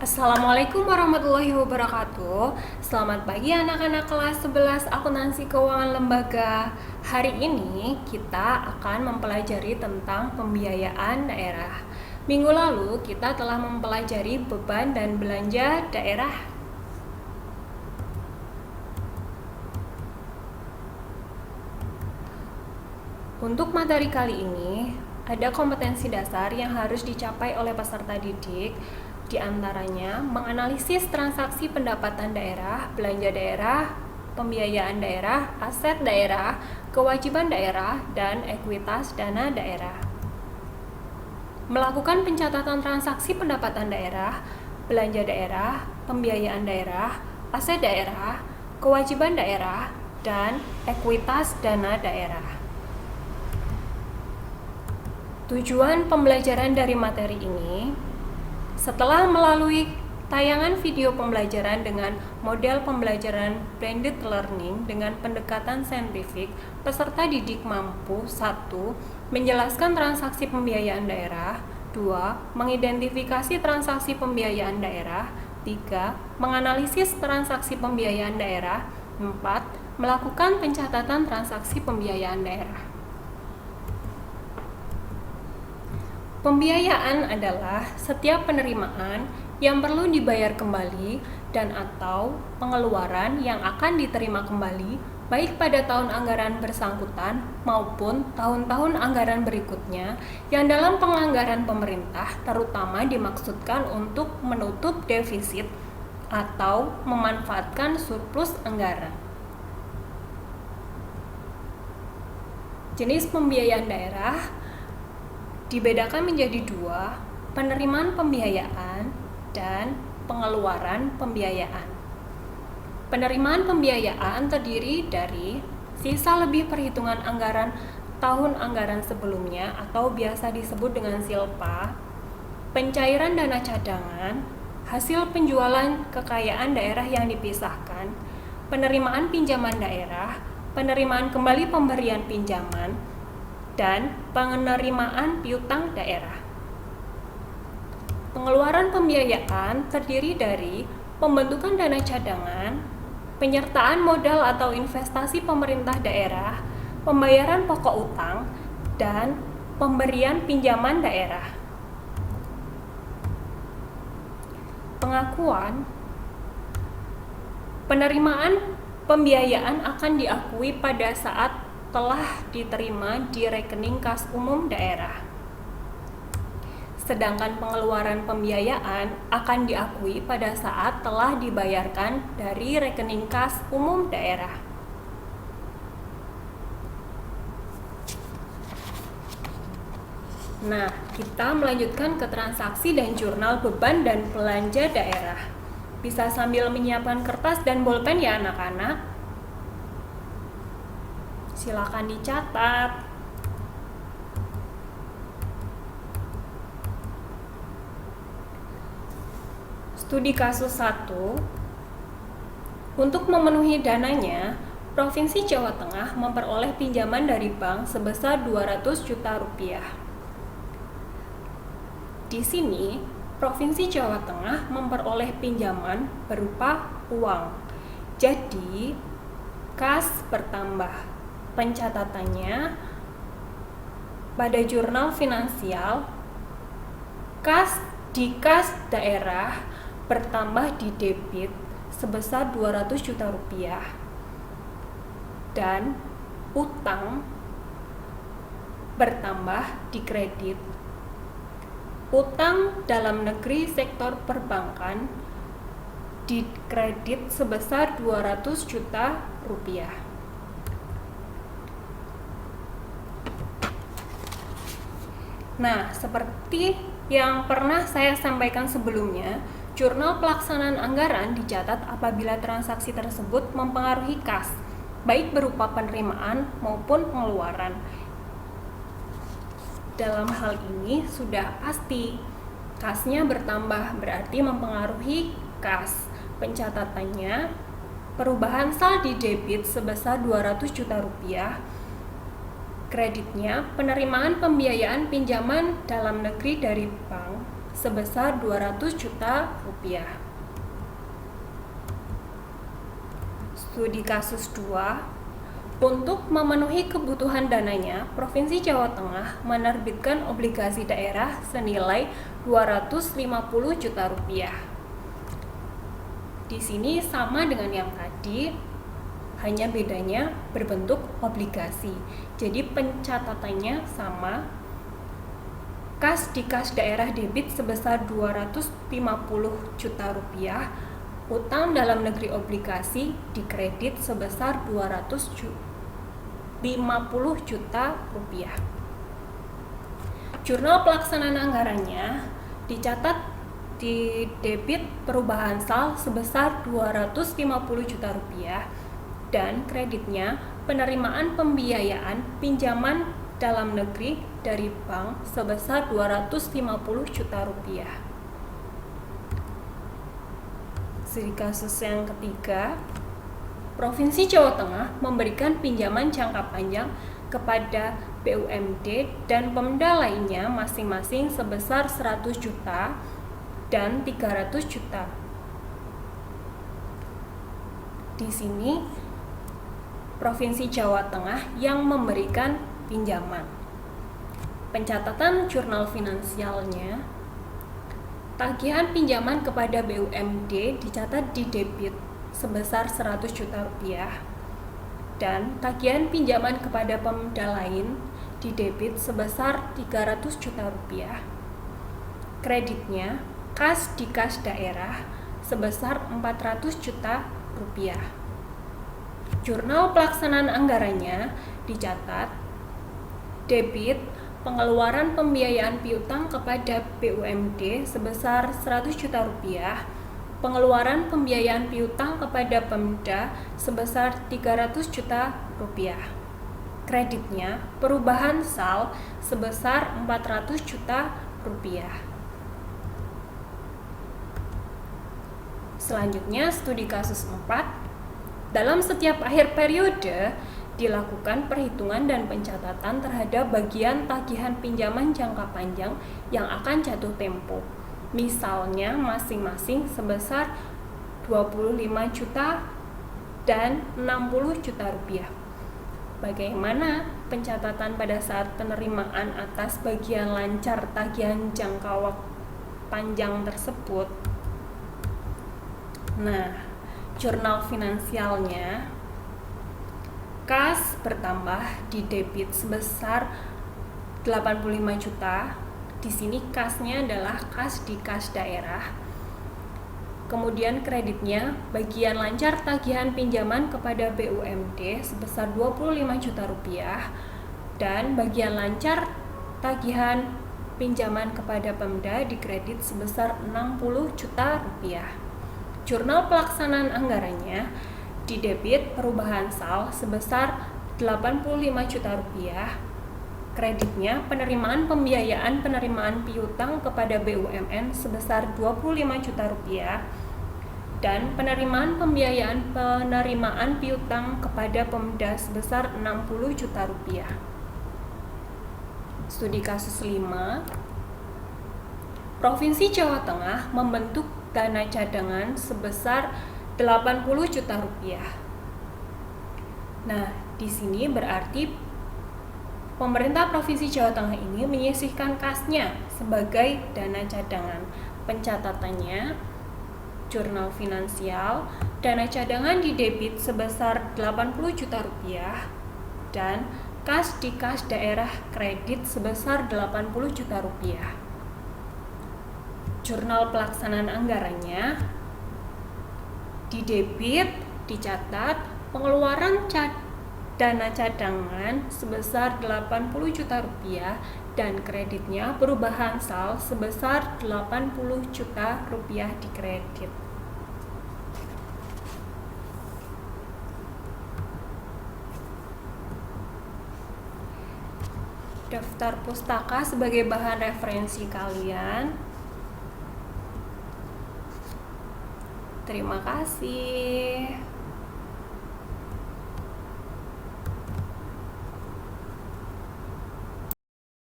Assalamualaikum warahmatullahi wabarakatuh. Selamat pagi anak-anak kelas 11 Akuntansi Keuangan Lembaga. Hari ini kita akan mempelajari tentang pembiayaan daerah. Minggu lalu kita telah mempelajari beban dan belanja daerah. Untuk materi kali ini, ada kompetensi dasar yang harus dicapai oleh peserta didik, di antaranya menganalisis transaksi pendapatan daerah, belanja daerah, pembiayaan daerah, aset daerah, kewajiban daerah, dan ekuitas dana daerah. Melakukan pencatatan transaksi pendapatan daerah, belanja daerah, pembiayaan daerah, aset daerah, kewajiban daerah, dan ekuitas dana daerah. Tujuan pembelajaran dari materi ini, setelah melalui tayangan video pembelajaran dengan model pembelajaran blended learning dengan pendekatan saintifik, peserta didik mampu 1. Menjelaskan transaksi pembiayaan daerah, 2. Mengidentifikasi transaksi pembiayaan daerah, 3. Menganalisis transaksi pembiayaan daerah, 4. Melakukan pencatatan transaksi pembiayaan daerah. Pembiayaan adalah setiap penerimaan yang perlu dibayar kembali dan atau pengeluaran yang akan diterima kembali baik pada tahun anggaran bersangkutan maupun tahun-tahun anggaran berikutnya yang dalam penganggaran pemerintah terutama dimaksudkan untuk menutup defisit atau memanfaatkan surplus anggaran. Jenis pembiayaan daerah dibedakan menjadi 2, penerimaan pembiayaan dan pengeluaran pembiayaan. Penerimaan pembiayaan terdiri dari sisa lebih perhitungan anggaran tahun anggaran sebelumnya atau biasa disebut dengan silpa, pencairan dana cadangan, hasil penjualan kekayaan daerah yang dipisahkan, penerimaan pinjaman daerah, penerimaan kembali pemberian pinjaman, dan penerimaan piutang daerah. Pengeluaran pembiayaan terdiri dari pembentukan dana cadangan, penyertaan modal atau investasi pemerintah daerah, pembayaran pokok utang, dan pemberian pinjaman daerah. Pengakuan penerimaan pembiayaan akan diakui pada saat telah diterima di rekening kas umum daerah. Sedangkan pengeluaran pembiayaan akan diakui pada saat telah dibayarkan dari rekening kas umum daerah. Nah, kita melanjutkan ke transaksi dan jurnal beban dan belanja daerah. Bisa sambil menyiapkan kertas dan bolpen ya anak-anak. Silakan dicatat. Studi kasus 1. Untuk memenuhi dananya, Provinsi Jawa Tengah memperoleh pinjaman dari bank sebesar 200 juta rupiah. Di sini, Provinsi Jawa Tengah memperoleh pinjaman berupa uang. Jadi, kas bertambah. Pencatatannya pada jurnal finansial, kas daerah bertambah di debit sebesar 200 juta rupiah dan utang bertambah di kredit. Utang dalam negeri sektor perbankan di kredit sebesar 200 juta rupiah. Nah, seperti yang pernah saya sampaikan sebelumnya, jurnal pelaksanaan anggaran dicatat apabila transaksi tersebut mempengaruhi kas, baik berupa penerimaan maupun pengeluaran. Dalam hal ini sudah pasti, kasnya bertambah berarti mempengaruhi kas. Pencatatannya, perubahan saldi debit sebesar 200 juta rupiah, kreditnya penerimaan pembiayaan pinjaman dalam negeri dari bank sebesar 200 juta rupiah. Studi kasus 2. Untuk memenuhi kebutuhan dananya, Provinsi Jawa Tengah menerbitkan obligasi daerah senilai 250 juta rupiah. Di sini sama dengan yang tadi, hanya bedanya berbentuk obligasi. Jadi pencatatannya sama. Kas di kas daerah debit sebesar 250 juta rupiah, utang dalam negeri obligasi dikredit sebesar 250 juta rupiah. Jurnal pelaksanaan anggarannya dicatat di debit perubahan sal sebesar 250 juta rupiah dan kreditnya penerimaan pembiayaan pinjaman dalam negeri dari bank sebesar 250 juta rupiah. Studi kasus yang ketiga, Provinsi Jawa Tengah memberikan pinjaman jangka panjang kepada BUMD dan Pemda lainnya masing-masing sebesar 100 juta dan 300 juta. Di sini Provinsi Jawa Tengah yang memberikan pinjaman. Pencatatan jurnal finansialnya, tagihan pinjaman kepada BUMD dicatat di debit sebesar 100 juta rupiah dan tagihan pinjaman kepada Pemda lain di debit sebesar 300 juta rupiah. Kreditnya kas di kas daerah sebesar 400 juta rupiah. Jurnal pelaksanaan anggarannya dicatat debit pengeluaran pembiayaan piutang kepada BUMD sebesar 100 juta rupiah, pengeluaran pembiayaan piutang kepada Pemda sebesar 300 juta rupiah. Kreditnya perubahan sal sebesar 400 juta rupiah. Selanjutnya studi kasus 4. Dalam setiap akhir periode dilakukan perhitungan dan pencatatan terhadap bagian tagihan pinjaman jangka panjang yang akan jatuh tempo. Misalnya masing-masing sebesar 25 juta dan 60 juta rupiah. Bagaimana pencatatan pada saat penerimaan atas bagian lancar tagihan jangka waktu panjang tersebut? Nah, jurnal finansialnya, kas bertambah di debit sebesar 85 juta. Di sini kasnya adalah kas di kas daerah. Kemudian kreditnya bagian lancar tagihan pinjaman kepada BUMD sebesar 25 juta rupiah dan bagian lancar tagihan pinjaman kepada Pemda dikredit sebesar 60 juta rupiah. Jurnal pelaksanaan anggarannya di debit perubahan sal sebesar 85 juta rupiah. Kreditnya penerimaan pembiayaan penerimaan piutang kepada BUMN sebesar 25 juta rupiah dan penerimaan pembiayaan penerimaan piutang kepada Pemda sebesar 60 juta rupiah. Studi kasus 5. Provinsi Jawa Tengah membentuk dana cadangan sebesar 80 juta rupiah. Nah, di sini berarti pemerintah Provinsi Jawa Tengah ini menyisihkan kasnya sebagai dana cadangan. Pencatatannya, jurnal finansial, dana cadangan di debit sebesar 80 juta rupiah dan kas di kas daerah kredit sebesar 80 juta rupiah. Jurnal pelaksanaan anggarannya, di debit dicatat pengeluaran dana cadangan sebesar 80 juta rupiah dan kreditnya perubahan sal sebesar 80 juta rupiah dikredit. Daftar pustaka sebagai bahan referensi kalian. Terima kasih.